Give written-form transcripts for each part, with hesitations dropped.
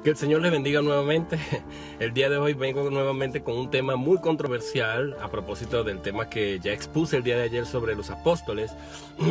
Que el Señor les bendiga nuevamente. El día de hoy vengo nuevamente con un tema muy controversial a propósito del tema que ya expuse el día de ayer sobre los apóstoles.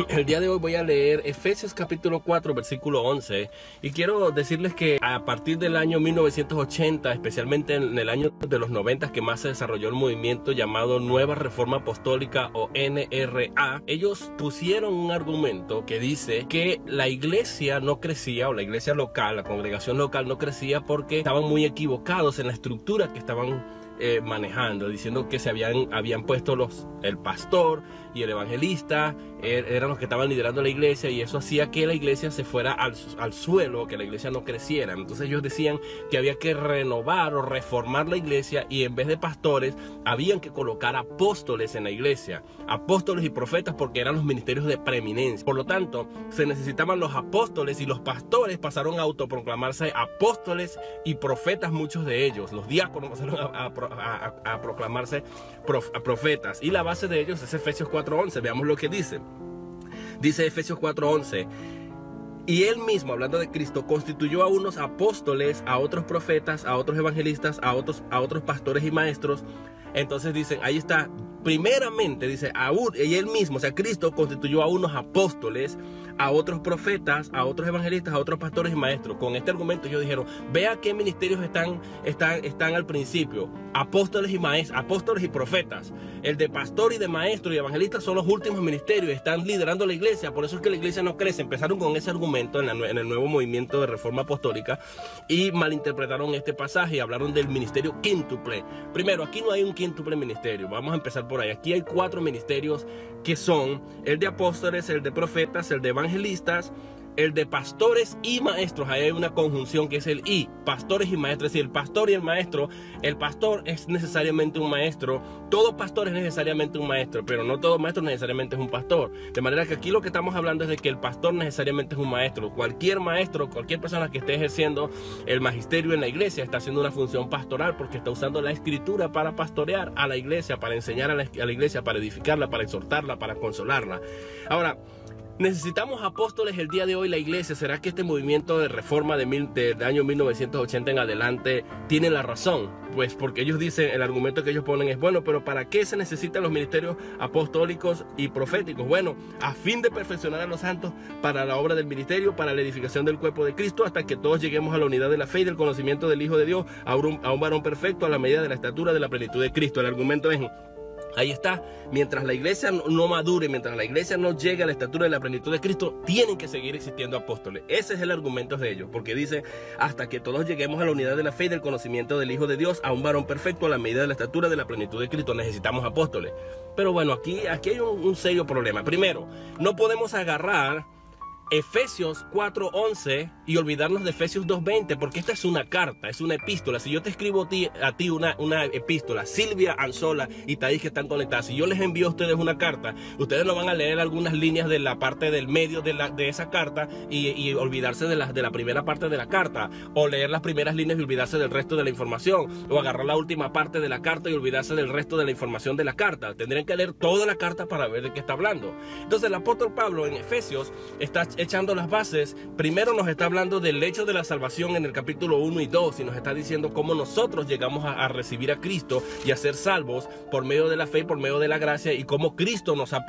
El día de hoy voy a leer Efesios capítulo 4 versículo 11 y quiero decirles que a partir del año 1980, especialmente en el año de los 90 que más se desarrolló el movimiento llamado Nueva Reforma Apostólica o NRA, ellos pusieron un argumento que dice que la iglesia no crecía, o la iglesia local, la congregación local no crecía porque estaban muy equivocados en la estructura que estaban manejando, diciendo que se habían puesto el pastor y el evangelista eran los que estaban liderando la iglesia, y eso hacía que la iglesia se fuera al suelo, que la iglesia no creciera. Entonces ellos decían que había que renovar o reformar la iglesia, y en vez de pastores habían que colocar apóstoles en la iglesia, apóstoles y profetas, porque eran los ministerios de preeminencia. Por lo tanto, se necesitaban los apóstoles, y los pastores pasaron a autoproclamarse apóstoles y profetas, muchos de ellos. Los diáconos pasaron a proclamarse profetas, y la base de ellos es Efesios 4:11. Veamos lo que dice. Dice Efesios 4:11: y él mismo, hablando de Cristo, constituyó a unos apóstoles, a otros profetas, a otros evangelistas, a otros pastores y maestros. Entonces dicen, ahí está, primeramente dice, y él mismo, o sea, Cristo constituyó a unos apóstoles, a otros profetas, a otros evangelistas, a otros pastores y maestros. Con este argumento ellos dijeron, vea qué ministerios están al principio: apóstoles y maestros, apóstoles y profetas. El de pastor y de maestro y evangelista son los últimos ministerios, están liderando la iglesia. Por eso es que la iglesia no crece. Empezaron con ese argumento en el nuevo movimiento de reforma apostólica y malinterpretaron este pasaje y hablaron del ministerio quíntuple. Primero, aquí no hay un quíntuple ministerio. Vamos a empezar por ahí. Aquí hay 4 ministerios, que son el de apóstoles, el de profetas, el de evangelistas, el de pastores y maestros. Ahí hay una conjunción que es el y, pastores y maestros. Es decir, el pastor y el maestro. El pastor es necesariamente un maestro. Todo pastor es necesariamente un maestro, pero no todo maestro necesariamente es un pastor. De manera que aquí lo que estamos hablando es de que el pastor necesariamente es un maestro. Cualquier maestro, cualquier persona que esté ejerciendo el magisterio en la iglesia está haciendo una función pastoral, porque está usando la escritura para pastorear a la iglesia, para enseñar a la iglesia, para edificarla, para exhortarla, para consolarla. Ahora, necesitamos apóstoles el día de hoy la iglesia. ¿Será que este movimiento de reforma del año 1980 en adelante tiene la razón? Pues porque ellos dicen, el argumento que ellos ponen es, bueno, pero ¿para qué se necesitan los ministerios apostólicos y proféticos? Bueno, a fin de perfeccionar a los santos para la obra del ministerio, para la edificación del cuerpo de Cristo, hasta que todos lleguemos a la unidad de la fe y del conocimiento del Hijo de Dios, a un varón perfecto, a la medida de la estatura de la plenitud de Cristo. El argumento es, ahí está, mientras la iglesia no madure, mientras la iglesia no llegue a la estatura de la plenitud de Cristo, tienen que seguir existiendo apóstoles. Ese es el argumento de ellos, porque dice, hasta que todos lleguemos a la unidad de la fe y del conocimiento del Hijo de Dios, a un varón perfecto, a la medida de la estatura de la plenitud de Cristo. Necesitamos apóstoles. Pero bueno, aquí hay un serio problema. Primero, no podemos agarrar Efesios 4:11 y olvidarnos de Efesios 2:20, porque esta es una carta, es una epístola. Si yo te escribo a ti una epístola, Silvia, Anzola y Thais, que están conectadas, si yo les envío a ustedes una carta, ustedes no van a leer algunas líneas de la parte del medio de esa carta y olvidarse de la primera parte de la carta, o leer las primeras líneas y olvidarse del resto de la información, o agarrar la última parte de la carta y olvidarse del resto de la información de la carta. Tendrían que leer toda la carta para ver de qué está hablando. Entonces el apóstol Pablo en Efesios está echando las bases. Primero nos está hablando del hecho de la salvación en el capítulo 1 y 2, y nos está diciendo cómo nosotros llegamos a recibir a Cristo y a ser salvos por medio de la fe y por medio de la gracia, y cómo Cristo nos ha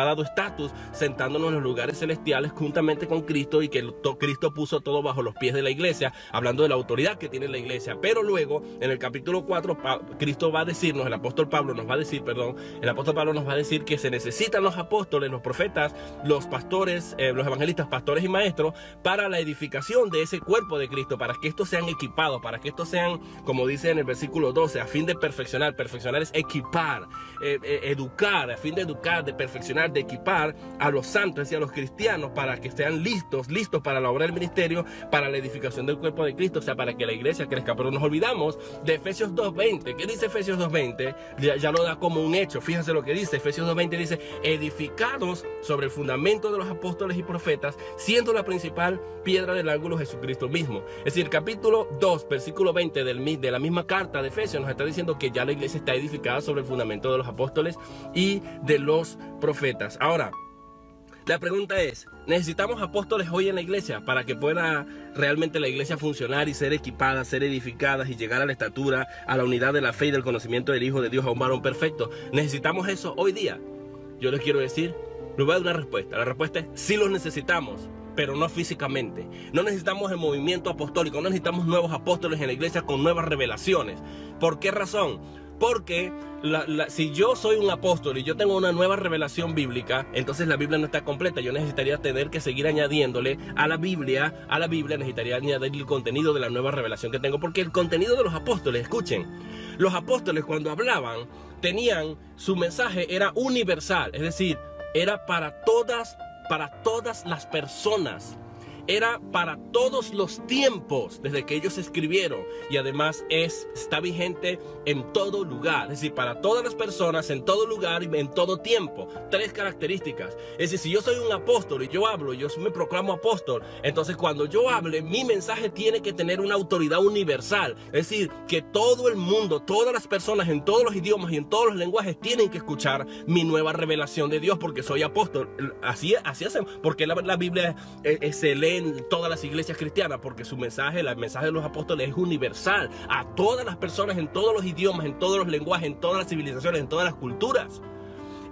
dado estatus sentándonos en los lugares celestiales juntamente con Cristo, y que Cristo puso todo bajo los pies de la iglesia, hablando de la autoridad que tiene la iglesia. Pero luego en el capítulo 4 Cristo va a decirnos, el apóstol Pablo nos va a decir que se necesitan los apóstoles, los profetas, los pastores, los evangelistas, pastores y maestros, para la edificación de ese cuerpo de Cristo, para que estos sean equipados, para que estos sean, como dice en el versículo 12, a fin de perfeccionar. Perfeccionar es equipar, educar, a fin de educar, de perfeccionar, de equipar a los santos y a los cristianos, para que estén listos para la obra del ministerio, para la edificación del cuerpo de Cristo, o sea, para que la iglesia crezca. Pero nos olvidamos de Efesios 2:20. ¿Qué dice Efesios 2:20? Ya lo da como un hecho. Fíjense lo que dice. Efesios 2:20 dice, edificados sobre el fundamento de los apóstoles y profetas, siendo la principal piedra del ángulo Jesucristo mismo. Es decir, capítulo 2, versículo 20 de la misma carta de Efesios nos está diciendo que ya la iglesia está edificada sobre el fundamento de los apóstoles y de los profetas. Ahora, La pregunta es, ¿necesitamos apóstoles hoy en la iglesia para que pueda realmente la iglesia funcionar y ser equipada, ser edificada y llegar a la estatura, a la unidad de la fe y del conocimiento del Hijo de Dios, a un varón perfecto? ¿Necesitamos eso hoy día? Yo les quiero decir, les voy a dar una respuesta. La respuesta es, sí los necesitamos, pero no físicamente. No necesitamos el movimiento apostólico, no necesitamos nuevos apóstoles en la iglesia con nuevas revelaciones. ¿Por qué razón? Porque si yo soy un apóstol y yo tengo una nueva revelación bíblica, entonces la Biblia no está completa. Yo necesitaría tener que seguir añadiéndole a la Biblia necesitaría añadir el contenido de la nueva revelación que tengo. Porque el contenido de los apóstoles, escuchen, los apóstoles cuando hablaban, su mensaje era universal, es decir, era para todas las personas. Era para todos los tiempos desde que ellos escribieron, y además está vigente en todo lugar, es decir, para todas las personas, en todo lugar y en todo tiempo. 3 características. Es decir, si yo soy un apóstol y yo hablo, yo me proclamo apóstol, entonces cuando yo hable, mi mensaje tiene que tener una autoridad universal, es decir, que todo el mundo, todas las personas en todos los idiomas y en todos los lenguajes tienen que escuchar mi nueva revelación de Dios, porque soy apóstol. Así hacen, porque la Biblia se lee en todas las iglesias cristianas, porque el mensaje de los apóstoles es universal a todas las personas, en todos los idiomas, en todos los lenguajes, en todas las civilizaciones, en todas las culturas,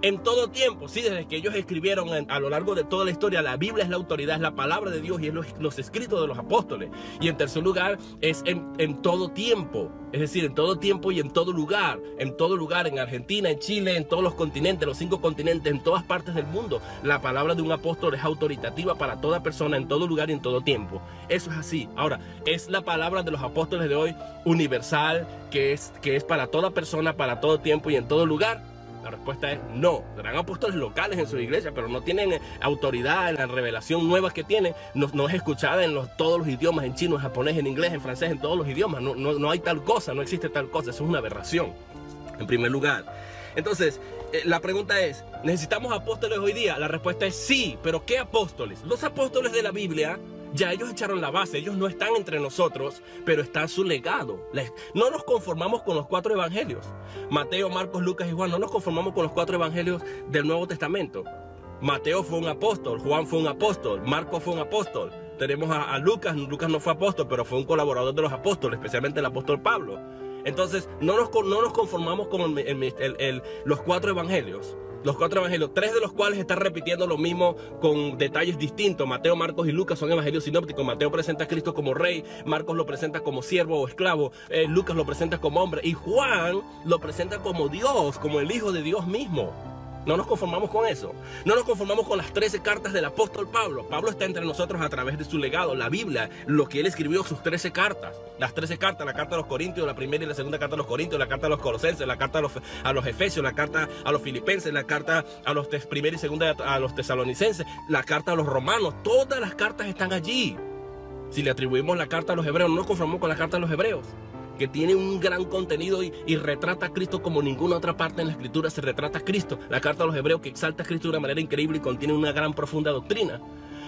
en todo tiempo. Sí, desde que ellos escribieron a lo largo de toda la historia, la Biblia es la autoridad, es la palabra de Dios y es los escritos de los apóstoles. Y en tercer lugar, es en todo tiempo, es decir, en todo tiempo y en todo lugar, en Argentina, en Chile, en todos los continentes, los 5 continentes, en todas partes del mundo. La palabra de un apóstol es autoritativa para toda persona, en todo lugar y en todo tiempo. Eso es así. Ahora, ¿es la palabra de los apóstoles de hoy universal, que es para toda persona, para todo tiempo y en todo lugar? La respuesta es no. Serán apóstoles locales en su iglesia, pero no tienen autoridad en la revelación nueva que tienen. No es escuchada en todos los idiomas, en chino, en japonés, en inglés, en francés, en todos los idiomas. No hay tal cosa, no existe tal cosa. Eso es una aberración, en primer lugar. Entonces, la pregunta es, ¿necesitamos apóstoles hoy día? La respuesta es sí, pero ¿qué apóstoles? Los apóstoles de la Biblia, ya ellos echaron la base, ellos no están entre nosotros, pero está su legado. No nos conformamos con los 4 evangelios, Mateo, Marcos, Lucas y Juan. No nos conformamos con los 4 evangelios del Nuevo Testamento. Mateo fue un apóstol, Juan fue un apóstol, Marcos fue un apóstol. Tenemos a Lucas. Lucas no fue apóstol, pero fue un colaborador de los apóstoles, especialmente el apóstol Pablo. Entonces, no nos conformamos con los 4 evangelios. Los 4 evangelios, 3 de los cuales están repitiendo lo mismo con detalles distintos. Mateo, Marcos y Lucas son evangelios sinópticos. Mateo presenta a Cristo como rey, Marcos lo presenta como siervo o esclavo, Lucas lo presenta como hombre y Juan lo presenta como Dios, como el Hijo de Dios mismo. No nos conformamos con eso. No nos conformamos con las 13 cartas del apóstol Pablo. Pablo está entre nosotros a través de su legado, la Biblia, lo que él escribió, sus 13 cartas. Las 13 cartas, la carta a los Corintios, la primera y la segunda carta a los Corintios, la carta a los Colosenses, la carta a los Efesios, la carta a los Filipenses, la carta a los primera y segunda a los Tesalonicenses, la carta a los Romanos. Todas las cartas están allí. Si le atribuimos la carta a los Hebreos, no nos conformamos con la carta a los Hebreos, que tiene un gran contenido y retrata a Cristo como ninguna otra parte en la Escritura se retrata a Cristo. La carta a los Hebreos, que exalta a Cristo de una manera increíble y contiene una gran profunda doctrina.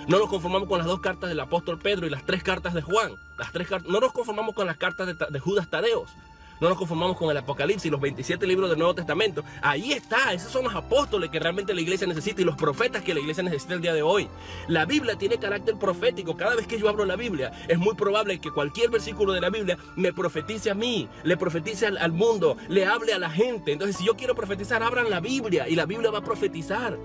No nos conformamos con las 2 cartas del apóstol Pedro y las 3 cartas de Juan. No nos conformamos con las cartas de Judas Tadeos. No nos conformamos con el Apocalipsis y los 27 libros del Nuevo Testamento. Ahí está, esos son los apóstoles que realmente la iglesia necesita y los profetas que la iglesia necesita el día de hoy. La Biblia tiene carácter profético. Cada vez que yo abro la Biblia, es muy probable que cualquier versículo de la Biblia me profetice a mí, le profetice al mundo, le hable a la gente. Entonces, si yo quiero profetizar, abran la Biblia y la Biblia va a profetizar.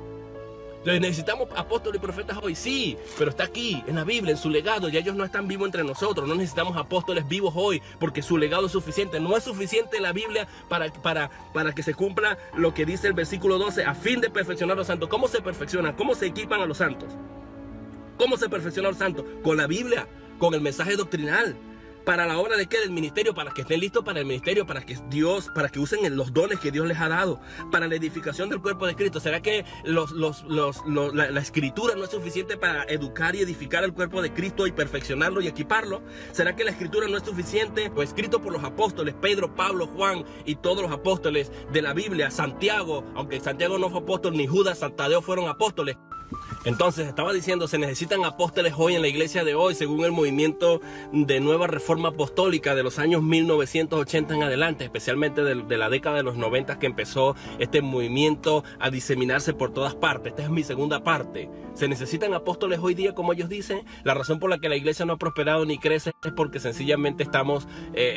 Entonces, ¿necesitamos apóstoles y profetas hoy? Sí, pero está aquí, en la Biblia, en su legado. Ya ellos no están vivos entre nosotros. No necesitamos apóstoles vivos hoy, porque su legado es suficiente. No es suficiente la Biblia para que se cumpla lo que dice el versículo 12, a fin de perfeccionar a los santos. ¿Cómo se perfeccionan? ¿Cómo se equipan a los santos? ¿Cómo se perfecciona a los santos? Con la Biblia, con el mensaje doctrinal. ¿Para la obra de qué? Del ministerio, para que estén listos para el ministerio, para que usen los dones que Dios les ha dado, para la edificación del cuerpo de Cristo. ¿Será que la escritura no es suficiente para educar y edificar el cuerpo de Cristo y perfeccionarlo y equiparlo? ¿Será que la escritura no es suficiente? Pues escrito por los apóstoles, Pedro, Pablo, Juan y todos los apóstoles de la Biblia, Santiago, aunque Santiago no fue apóstol, ni Judas, Tadeo fueron apóstoles. Entonces estaba diciendo, se necesitan apóstoles hoy en la iglesia de hoy, según el movimiento de nueva reforma apostólica de los años 1980 en adelante, especialmente de la década de los 90, que empezó este movimiento a diseminarse por todas partes. Esta es mi segunda parte. ¿Se necesitan apóstoles hoy día, como ellos dicen? La razón por la que la iglesia no ha prosperado ni crece es porque sencillamente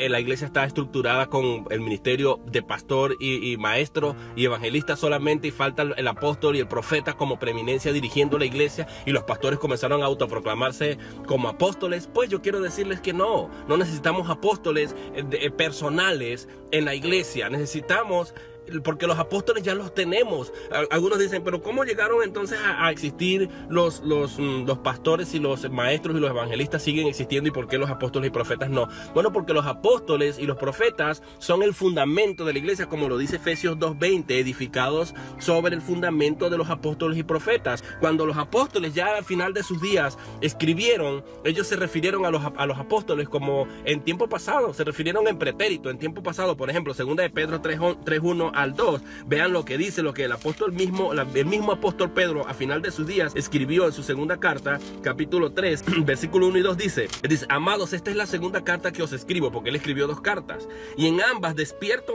la iglesia está estructurada con el ministerio de pastor y maestro y evangelista solamente, y falta el apóstol y el profeta como preeminencia dirigiendo la iglesia, y los pastores comenzaron a autoproclamarse como apóstoles. Pues yo quiero decirles que no necesitamos apóstoles personales en la iglesia. Necesitamos, porque los apóstoles ya los tenemos. Algunos dicen, pero ¿cómo llegaron entonces a existir los pastores y los maestros y los evangelistas siguen existiendo, y por qué los apóstoles y profetas no? Bueno, porque los apóstoles y los profetas son el fundamento de la iglesia, como lo dice Efesios 2:20, edificados sobre el fundamento de los apóstoles y profetas. Cuando los apóstoles ya al final de sus días escribieron, ellos se refirieron a los apóstoles como en tiempo pasado, se refirieron en pretérito, en tiempo pasado. Por ejemplo, 2 de Pedro 3:1 al 2, vean lo que dice, lo que el mismo apóstol Pedro a final de sus días escribió en su segunda carta, capítulo 3, versículo 1 y 2, dice, amados, esta es la segunda carta que os escribo, porque él escribió 2 cartas, y en ambas despierto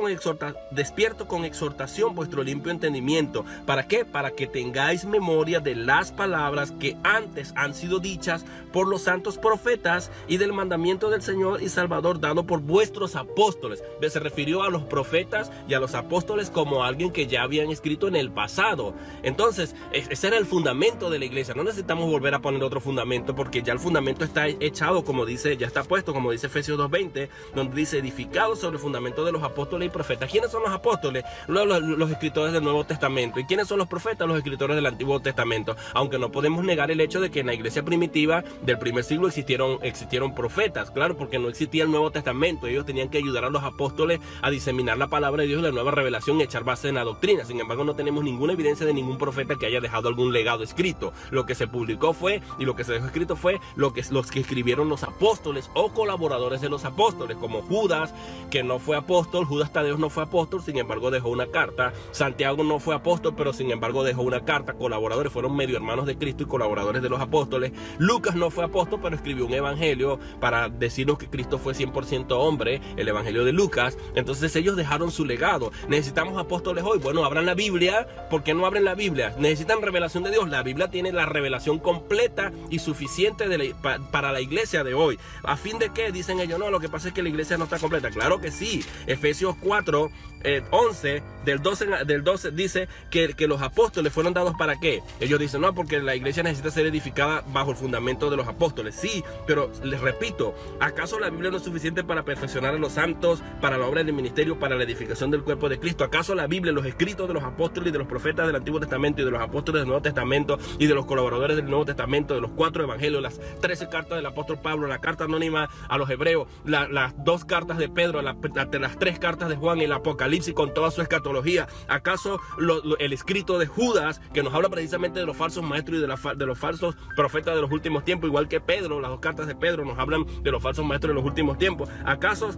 con exhortación vuestro limpio entendimiento. ¿Para qué? Para que tengáis memoria de las palabras que antes han sido dichas por los santos profetas, y del mandamiento del Señor y Salvador dado por vuestros apóstoles. Se refirió a los profetas y a los apóstoles como alguien que ya habían escrito en el pasado. Entonces, ese era el fundamento de la iglesia. No necesitamos volver a poner otro fundamento, porque ya el fundamento está echado, como dice, ya está puesto, como dice Efesios 2:20, donde dice, edificado sobre el fundamento de los apóstoles y profetas. ¿Quiénes son los apóstoles? Los escritores del Nuevo Testamento. ¿Y quiénes son los profetas? Los escritores del Antiguo Testamento. Aunque no podemos negar el hecho de que en la iglesia primitiva del primer siglo existieron profetas, claro, porque no existía el Nuevo Testamento. Ellos tenían que ayudar a los apóstoles a diseminar la palabra de Dios y la nueva revelación, echar base en la doctrina. Sin embargo, no tenemos ninguna evidencia de ningún profeta que haya dejado algún legado escrito. Lo que se publicó fue, y lo que se dejó escrito fue los que escribieron los apóstoles o colaboradores de los apóstoles, como Judas, que no fue apóstol. Judas Tadeo no fue apóstol, sin embargo dejó una carta. Santiago no fue apóstol, pero sin embargo dejó una carta. Colaboradores, fueron medio hermanos de Cristo y colaboradores de los apóstoles. Lucas no fue apóstol, pero escribió un evangelio para decirnos que Cristo fue 100% hombre, el evangelio de Lucas. Entonces ellos dejaron su legado. ¿Necesitamos apóstoles hoy? Bueno, abran la Biblia. ¿Por qué no abren la Biblia? ¿Necesitan revelación de Dios? La Biblia tiene la revelación completa y suficiente para la iglesia de hoy. ¿A fin de qué? Dicen ellos, no, lo que pasa es que la iglesia no está completa. Claro que sí. Efesios 4:11, del 12 dice que los apóstoles fueron dados ¿para qué? Ellos dicen, no, porque la iglesia necesita ser edificada bajo el fundamento de los apóstoles. Sí, pero les repito, ¿acaso la Biblia no es suficiente para perfeccionar a los santos, para la obra del ministerio, para la edificación del cuerpo de Cristo? ¿Acaso la Biblia, los escritos de los apóstoles y de los profetas del Antiguo Testamento y de los apóstoles del Nuevo Testamento y de los colaboradores del Nuevo Testamento, de los 4 evangelios, las 13 cartas del apóstol Pablo, la carta anónima a los hebreos, las 2 cartas de Pedro, las 3 cartas de Juan y el Apocalipsis con toda su escatología? ¿Acaso el escrito de Judas, que nos habla precisamente de los falsos maestros y de los falsos profetas de los últimos tiempos, igual que Pedro, las 2 cartas de Pedro nos hablan de los falsos maestros de los últimos tiempos? ¿Acaso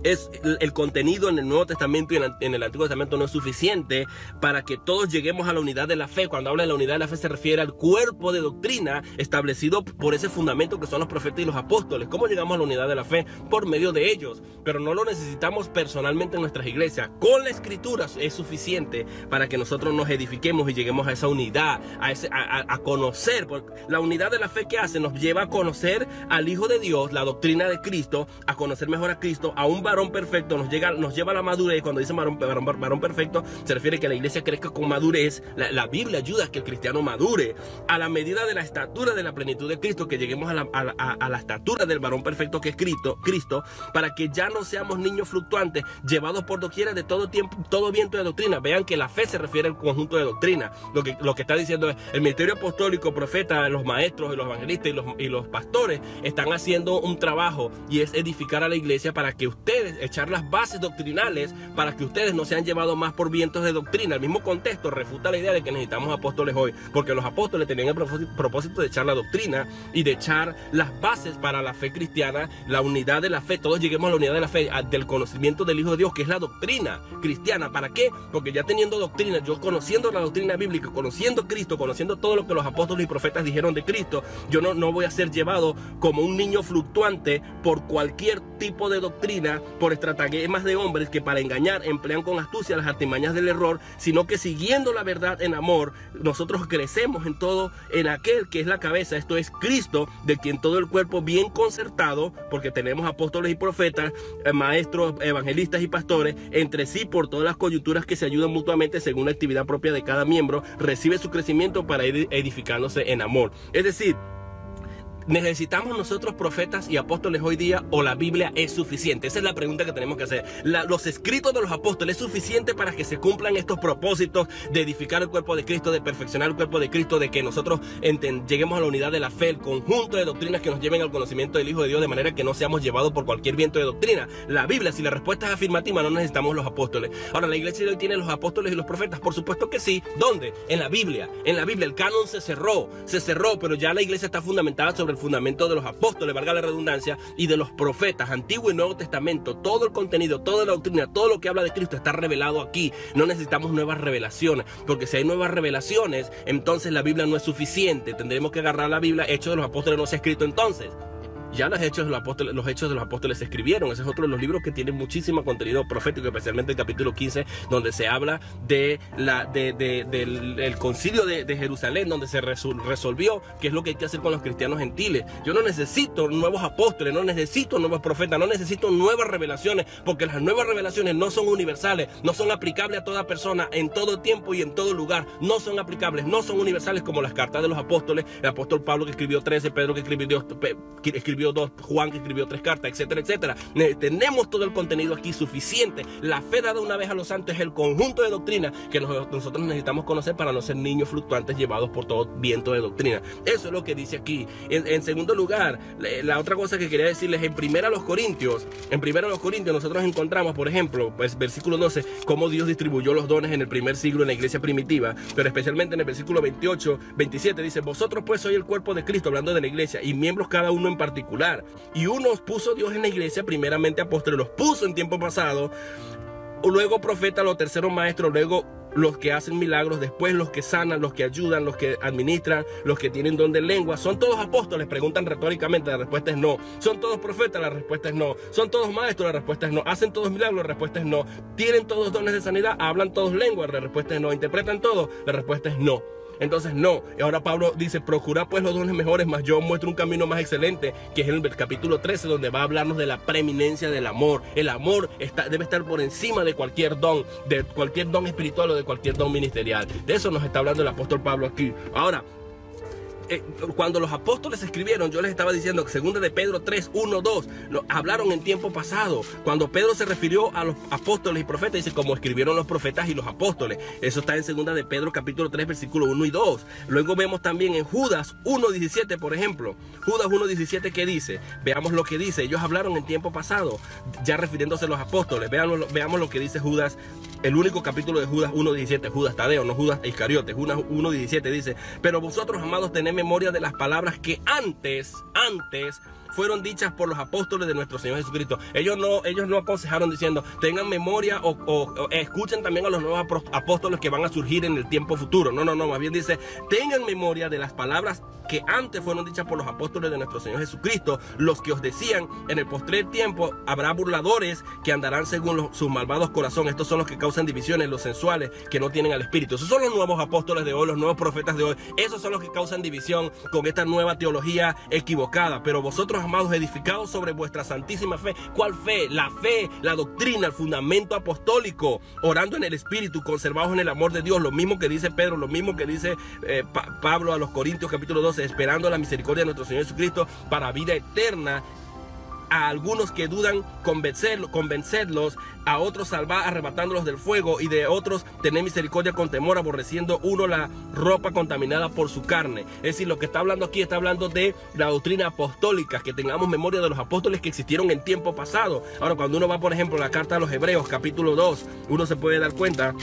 es el contenido en el Nuevo Testamento y en el Antiguo Testamento no es suficiente para que todos lleguemos a la unidad de la fe? Cuando habla de la unidad de la fe se refiere al cuerpo de doctrina establecido por ese fundamento que son los profetas y los apóstoles. ¿Cómo llegamos a la unidad de la fe? Por medio de ellos, pero no lo necesitamos personalmente en nuestras iglesias. Con la escritura es suficiente para que nosotros nos edifiquemos y lleguemos a esa unidad, a conocer. Porque la unidad de la fe, ¿qué hace? Nos lleva a conocer al Hijo de Dios, la doctrina de Cristo, a conocer mejor a Cristo, a un varón perfecto, nos lleva a la madurez. Cuando dice varón perfecto, se refiere a que la iglesia crezca con madurez. La Biblia ayuda a que el cristiano madure a la medida de la estatura de la plenitud de Cristo, que lleguemos a la estatura del varón perfecto que es Cristo, para que ya no seamos niños fluctuantes, llevados por doquiera de todo tiempo, todo viento de doctrina. Vean que la fe se refiere al conjunto de doctrina. Lo que está diciendo es, el ministerio apostólico, profeta, los maestros, los evangelistas y los pastores están haciendo un trabajo, y es edificar a la iglesia para que ustedes, echar las bases doctrinales para que ustedes no sean llevados más por vientos de doctrina. El mismo contexto refuta la idea de que necesitamos apóstoles hoy, porque los apóstoles tenían el propósito de echar la doctrina y de echar las bases para la fe cristiana, la unidad de la fe. Todos lleguemos a la unidad de la fe, del conocimiento del Hijo de Dios, que es la doctrina cristiana. ¿Para qué? Porque ya teniendo doctrina, yo conociendo la doctrina bíblica, conociendo Cristo, conociendo todo lo que los apóstoles y profetas dijeron de Cristo, yo no voy a ser llevado como un niño fluctuante por cualquier tipo de doctrina, por estratagemas de hombres que para engañar emplean con astucia las artimañas del error, sino que siguiendo la verdad en amor, nosotros crecemos en todo, en aquel que es la cabeza, esto es Cristo, de quien todo el cuerpo bien concertado, porque tenemos apóstoles y profetas, maestros, evangelistas y pastores, entre sí por todas las coyunturas que se ayudan mutuamente según la actividad propia de cada miembro, recibe su crecimiento para ir edificándose en amor. Es decir, ¿necesitamos nosotros profetas y apóstoles hoy día o la Biblia es suficiente? Esa es la pregunta que tenemos que hacer. Los escritos de los apóstoles ¿es suficiente para que se cumplan estos propósitos de edificar el cuerpo de Cristo, de perfeccionar el cuerpo de Cristo, de que nosotros lleguemos a la unidad de la fe, el conjunto de doctrinas que nos lleven al conocimiento del Hijo de Dios, de manera que no seamos llevados por cualquier viento de doctrina? La Biblia, si la respuesta es afirmativa, no necesitamos los apóstoles. Ahora, ¿la iglesia de hoy tiene los apóstoles y los profetas? Por supuesto que sí. ¿Dónde? En la Biblia. En la Biblia el canon se cerró, pero ya la iglesia está fundamentada sobre el fundamento de los apóstoles, valga la redundancia, y de los profetas, Antiguo y Nuevo Testamento. Todo el contenido, toda la doctrina, todo lo que habla de Cristo está revelado aquí. No necesitamos nuevas revelaciones, porque si hay nuevas revelaciones, entonces la Biblia no es suficiente. Tendremos que agarrar la Biblia. Hechos de los Apóstoles no se ha escrito entonces. Ya los hechos de los apóstoles se escribieron. Ese es otro de los libros que tiene muchísimo contenido profético, especialmente el capítulo 15, donde se habla del concilio de Jerusalén, donde se resolvió qué es lo que hay que hacer con los cristianos gentiles. Yo no necesito nuevos apóstoles, no necesito nuevos profetas, no necesito nuevas revelaciones, porque las nuevas revelaciones no son universales, no son aplicables a toda persona, en todo tiempo y en todo lugar. No son aplicables, no son universales como las cartas de los apóstoles. El apóstol Pablo, que escribió 13, Pedro, que escribió 2, Juan, que escribió 3 cartas, etcétera, etcétera. Tenemos todo el contenido aquí suficiente. La fe dada una vez a los santos es el conjunto de doctrina que nosotros necesitamos conocer para no ser niños fluctuantes llevados por todo viento de doctrina. Eso es lo que dice aquí. En segundo lugar, la otra cosa que quería decirles, en 1 Corintios nosotros encontramos, por ejemplo, pues versículo 12, cómo Dios distribuyó los dones en el primer siglo en la iglesia primitiva, pero especialmente en el versículo 28, 27 dice: vosotros pues sois el cuerpo de Cristo, hablando de la iglesia, y miembros cada uno en particular. Y unos puso Dios en la iglesia, primeramente apóstoles, los puso en tiempo pasado, luego profetas, los terceros maestros, luego los que hacen milagros, después los que sanan, los que ayudan, los que administran, los que tienen don de lengua. ¿Son todos apóstoles? Preguntan retóricamente, la respuesta es no. ¿Son todos profetas? La respuesta es no. ¿Son todos maestros? La respuesta es no. ¿Hacen todos milagros? La respuesta es no. ¿Tienen todos dones de sanidad? ¿Hablan todos lenguas? La respuesta es no. ¿Interpretan todo? La respuesta es no. Entonces no. Y ahora Pablo dice: procurad pues los dones mejores, mas yo muestro un camino más excelente, que es en el capítulo 13, donde va a hablarnos de la preeminencia del amor. El amor debe estar por encima de cualquier don espiritual o de cualquier don ministerial. De eso nos está hablando el apóstol Pablo aquí. Ahora, cuando los apóstoles escribieron, yo les estaba diciendo que segunda de Pedro 3, 1, 2, hablaron en tiempo pasado. Cuando Pedro se refirió a los apóstoles y profetas, dice como escribieron los profetas y los apóstoles. Eso está en segunda de Pedro capítulo 3, versículo 1 y 2. Luego vemos también en Judas 1:17, por ejemplo. Judas 1:17, ¿qué dice? Veamos lo que dice. Ellos hablaron en tiempo pasado, ya refiriéndose a los apóstoles. Veamos lo que dice Judas, el único capítulo de Judas 1:17, Judas Tadeo, no Judas Iscariote. Judas 1:17 dice: pero vosotros, amados, tened memoria de las palabras que antes fueron dichas por los apóstoles de nuestro Señor Jesucristo. Ellos no aconsejaron diciendo: tengan memoria o escuchen también a los nuevos apóstoles que van a surgir en el tiempo futuro. No, más bien dice: tengan memoria de las palabras que antes fueron dichas por los apóstoles de nuestro Señor Jesucristo, los que os decían: en el postrer tiempo habrá burladores que andarán según sus malvados corazones. Estos son los que causan divisiones, los sensuales, que no tienen al Espíritu. Esos son los nuevos apóstoles de hoy, los nuevos profetas de hoy. Esos son los que causan división con esta nueva teología equivocada. Pero vosotros, amados, edificados sobre vuestra santísima fe. ¿Cuál fe? La doctrina, el fundamento apostólico, orando en el Espíritu, conservados en el amor de Dios. Lo mismo que dice Pedro, lo mismo que dice Pablo a los Corintios capítulo 12, esperando la misericordia de nuestro Señor Jesucristo para vida eterna, a algunos que dudan convencerlos, a otros salvar arrebatándolos del fuego, y de otros tener misericordia con temor, aborreciendo uno la ropa contaminada por su carne. Es decir, lo que está hablando aquí está hablando de la doctrina apostólica, que tengamos memoria de los apóstoles que existieron en tiempo pasado. Ahora, cuando uno va, por ejemplo, a la carta a los Hebreos, capítulo 2, uno se puede dar cuenta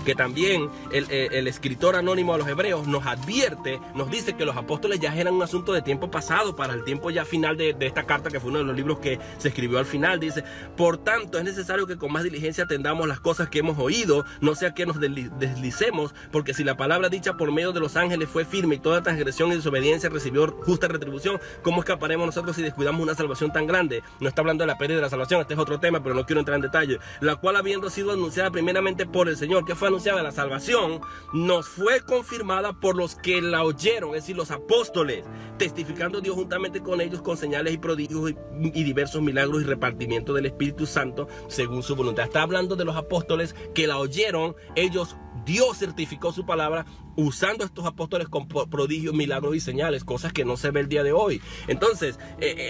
que también el escritor anónimo a los Hebreos nos advierte, nos dice que los apóstoles ya eran un asunto de tiempo pasado, para el tiempo ya final de esta carta, que fue uno de los libros que se escribió al final. Dice: por tanto es necesario que con más diligencia atendamos las cosas que hemos oído, no sea que nos deslicemos, porque si la palabra dicha por medio de los ángeles fue firme, y toda transgresión y desobediencia recibió justa retribución, ¿cómo escaparemos nosotros si descuidamos una salvación tan grande? No está hablando de la pérdida de la salvación, este es otro tema, pero no quiero entrar en detalle. La cual, habiendo sido anunciada primeramente por el Señor, que fue anunciada la salvación, nos fue confirmada por los que la oyeron, es decir, los apóstoles, testificando Dios juntamente con ellos con señales y prodigios y diversos milagros y repartimiento del Espíritu Santo según su voluntad. Está hablando de los apóstoles que la oyeron, ellos, Dios certificó su palabra usando a estos apóstoles con prodigios, milagros y señales, cosas que no se ve el día de hoy. Entonces,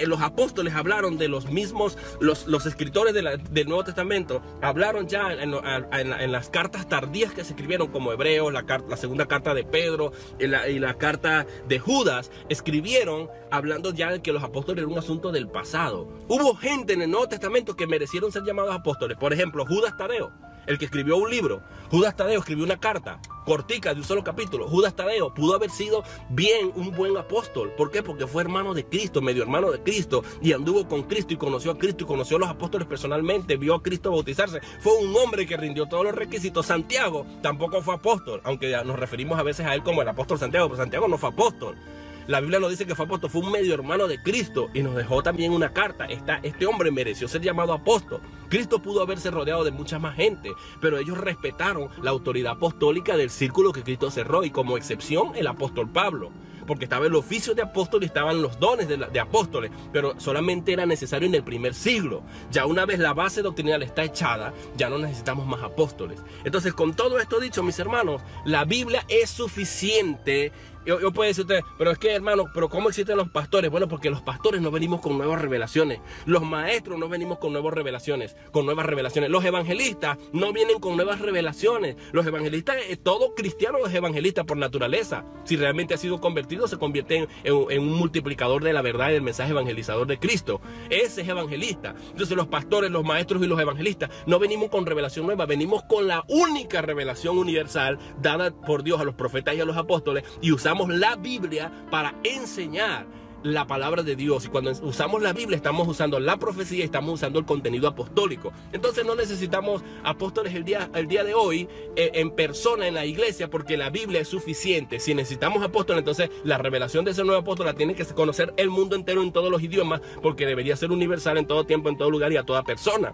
los apóstoles hablaron de los mismos, los escritores del Nuevo Testamento hablaron ya en las cartas tardías que se escribieron, como Hebreos, la segunda carta de Pedro y la carta de Judas, escribieron hablando ya de que los apóstoles eran un asunto del pasado. Hubo gente en el Nuevo Testamento que merecieron ser llamados apóstoles. Por ejemplo, Judas Tadeo, el que escribió un libro. Judas Tadeo escribió una carta cortica de un solo capítulo. Judas Tadeo pudo haber sido bien un buen apóstol. ¿Por qué? Porque fue hermano de Cristo, medio hermano de Cristo, y anduvo con Cristo y conoció a Cristo y conoció a los apóstoles personalmente, vio a Cristo bautizarse. Fue un hombre que rindió todos los requisitos. Santiago tampoco fue apóstol, aunque nos referimos a veces a él como el apóstol Santiago, pero Santiago no fue apóstol. La Biblia nos dice que fue apóstol, fue un medio hermano de Cristo, y nos dejó también una carta. Este hombre mereció ser llamado apóstol. Cristo pudo haberse rodeado de mucha más gente, pero ellos respetaron la autoridad apostólica del círculo que Cristo cerró, y como excepción el apóstol Pablo, porque estaba el oficio de apóstol y estaban los dones de apóstoles, pero solamente era necesario en el primer siglo. Ya una vez la base doctrinal está echada, ya no necesitamos más apóstoles. Entonces, con todo esto dicho, mis hermanos, la Biblia es suficiente. Yo puedo decir usted, pero es que, hermano, pero ¿cómo existen los pastores? Bueno, porque los pastores no venimos con nuevas revelaciones. Los maestros no venimos con nuevas revelaciones. Los evangelistas no vienen con nuevas revelaciones. Los evangelistas, todo cristiano es evangelista por naturaleza. Si realmente ha sido convertido, se convierte en un multiplicador de la verdad y del mensaje evangelizador de Cristo. Ese es evangelista. Entonces, los pastores, los maestros y los evangelistas no venimos con revelación nueva, venimos con la única revelación universal dada por Dios a los profetas y a los apóstoles, y usamos la Biblia para enseñar la palabra de Dios. Y cuando usamos la Biblia, estamos usando la profecía, estamos usando el contenido apostólico. Entonces no necesitamos apóstoles el día de hoy en persona en la iglesia, porque la Biblia es suficiente. Si necesitamos apóstoles, entonces la revelación de ese nuevo apóstol la tiene que conocer el mundo entero en todos los idiomas, porque debería ser universal en todo tiempo, en todo lugar y a toda persona.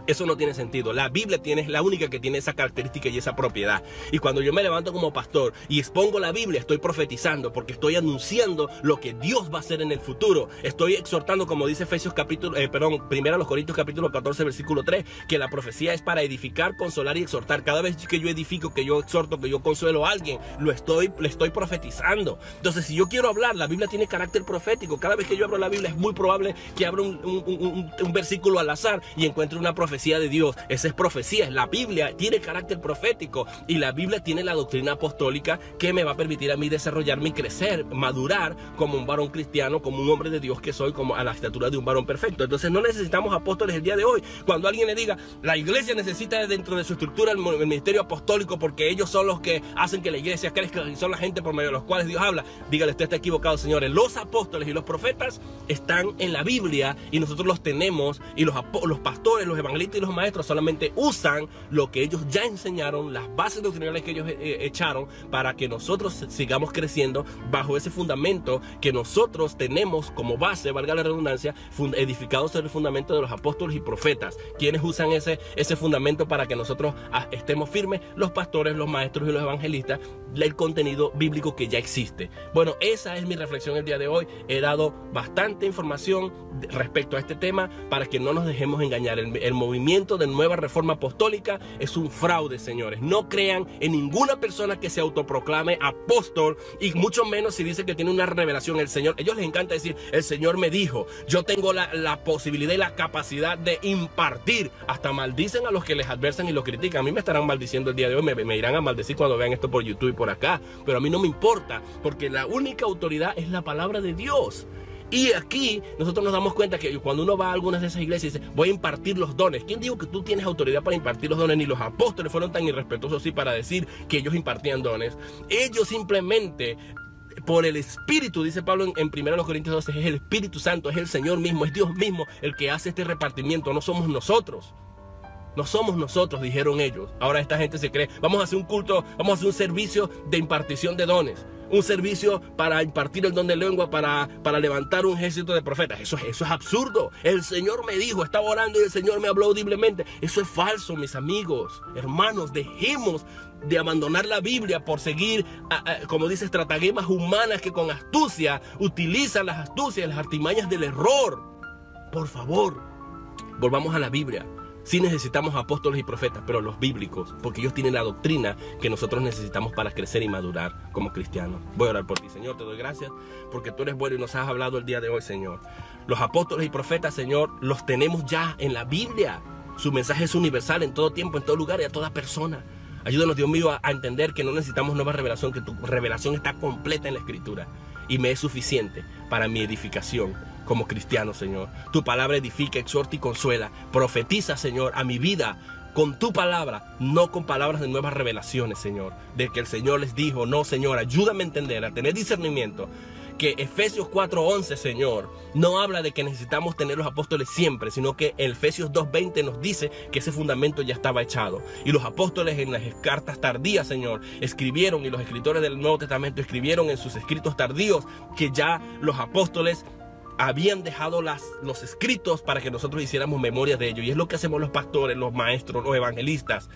Eso no tiene sentido. La Biblia es la única que tiene esa característica y esa propiedad. Y cuando yo me levanto como pastor y expongo la Biblia, estoy profetizando, porque estoy anunciando lo que Dios va a hacer en el futuro. Estoy exhortando, como dice Primera los Corintios capítulo 14 versículo 3, que la profecía es para edificar, consolar y exhortar. Cada vez que yo edifico, que yo exhorto, que yo consuelo a alguien, le estoy profetizando. Entonces, si yo quiero hablar, la Biblia tiene carácter profético. Cada vez que yo abro la Biblia, es muy probable que abra un versículo al azar y encuentre una profecía de Dios. Esa es profecía. La Biblia tiene carácter profético, y la Biblia tiene la doctrina apostólica que me va a permitir a mí desarrollarme y crecer, madurar como un varón cristiano, como un hombre de Dios que soy, como a la estatura de un varón perfecto. Entonces no necesitamos apóstoles el día de hoy. Cuando alguien le diga, la iglesia necesita dentro de su estructura el ministerio apostólico porque ellos son los que hacen que la iglesia crezca y son la gente por medio de los cuales Dios habla, dígale, usted está equivocado, señores. Los apóstoles y los profetas están en la Biblia y nosotros los tenemos, y los pastores, los evangelistas y los maestros solamente usan lo que ellos ya enseñaron, las bases doctrinales que ellos echaron, para que nosotros sigamos creciendo bajo ese fundamento que nosotros tenemos como base, valga la redundancia, edificado sobre el fundamento de los apóstoles y profetas. Quienes usan ese fundamento para que nosotros estemos firmes, los pastores, los maestros y los evangelistas, el contenido bíblico que ya existe. Bueno, esa es mi reflexión el día de hoy. He dado bastante información respecto a este tema para que no nos dejemos engañar. El movimiento movimiento de Nueva Reforma Apostólica es un fraude, señores. No crean en ninguna persona que se autoproclame apóstol, y mucho menos si dice que tiene una revelación del Señor. A ellos les encanta decir, el Señor me dijo. Yo tengo la posibilidad y la capacidad de impartir. Hasta maldicen a los que les adversan y los critican. A mí me estarán maldiciendo el día de hoy, me irán a maldecir cuando vean esto por YouTube y por acá, pero a mí no me importa, porque la única autoridad es la palabra de Dios. Y aquí nosotros nos damos cuenta que cuando uno va a algunas de esas iglesias y dice, voy a impartir los dones. ¿Quién dijo que tú tienes autoridad para impartir los dones? Ni los apóstoles fueron tan irrespetuosos así para decir que ellos impartían dones. Ellos simplemente, por el Espíritu, dice Pablo en 1 Corintios 12, es el Espíritu Santo, es el Señor mismo, es Dios mismo el que hace este repartimiento, no somos nosotros. No somos nosotros, dijeron ellos. Ahora esta gente se cree, vamos a hacer un culto, vamos a hacer un servicio de impartición de dones, un servicio para impartir el don de lengua, para levantar un ejército de profetas. Eso es absurdo. El Señor me dijo, estaba orando y el Señor me habló audiblemente. Eso es falso, mis amigos, hermanos. Dejemos de abandonar la Biblia por seguir, como dice, estratagemas humanas que con astucia utilizan las astucias, las artimañas del error. Por favor, volvamos a la Biblia. Sí necesitamos apóstoles y profetas, pero los bíblicos, porque ellos tienen la doctrina que nosotros necesitamos para crecer y madurar como cristianos. Voy a orar por ti, Señor, te doy gracias porque tú eres bueno y nos has hablado el día de hoy, Señor. Los apóstoles y profetas, Señor, los tenemos ya en la Biblia. Su mensaje es universal en todo tiempo, en todo lugar y a toda persona. Ayúdanos, Dios mío, a entender que no necesitamos nueva revelación, que tu revelación está completa en la Escritura y me es suficiente para mi edificación como cristiano, Señor. Tu palabra edifica, exhorta y consuela. Profetiza, Señor, a mi vida con tu palabra, no con palabras de nuevas revelaciones, Señor. De que el Señor les dijo, no, Señor, ayúdame a entender, a tener discernimiento. Que Efesios 4:11, Señor, no habla de que necesitamos tener los apóstoles siempre, sino que en Efesios 2:20 nos dice que ese fundamento ya estaba echado. Y los apóstoles en las cartas tardías, Señor, escribieron, y los escritores del Nuevo Testamento escribieron en sus escritos tardíos, que ya los apóstoles habían dejado los escritos para que nosotros hiciéramos memoria de ello. Y es lo que hacemos los pastores, los maestros, los evangelistas,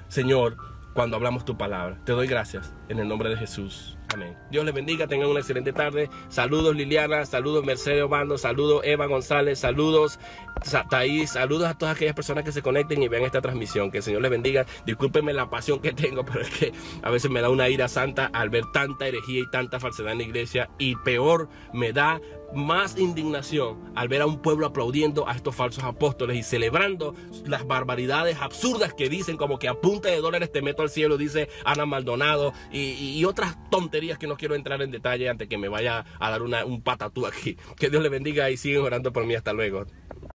Señor, cuando hablamos tu palabra. Te doy gracias en el nombre de Jesús. Amén. Dios les bendiga, tengan una excelente tarde. Saludos Liliana, saludos Mercedes Obando, saludos Eva González, saludos Thaís, saludos a todas aquellas personas que se conecten y vean esta transmisión. Que el Señor les bendiga. Discúlpenme la pasión que tengo, pero es que a veces me da una ira santa al ver tanta herejía y tanta falsedad en la iglesia, y peor, me da más indignación al ver a un pueblo aplaudiendo a estos falsos apóstoles y celebrando las barbaridades absurdas que dicen, como que a punta de dólares te meto al cielo, dice Ana Maldonado, y otras tonterías que no quiero entrar en detalle antes que me vaya a dar un patatú aquí. Que Dios les bendiga y sigan orando por mí. Hasta luego.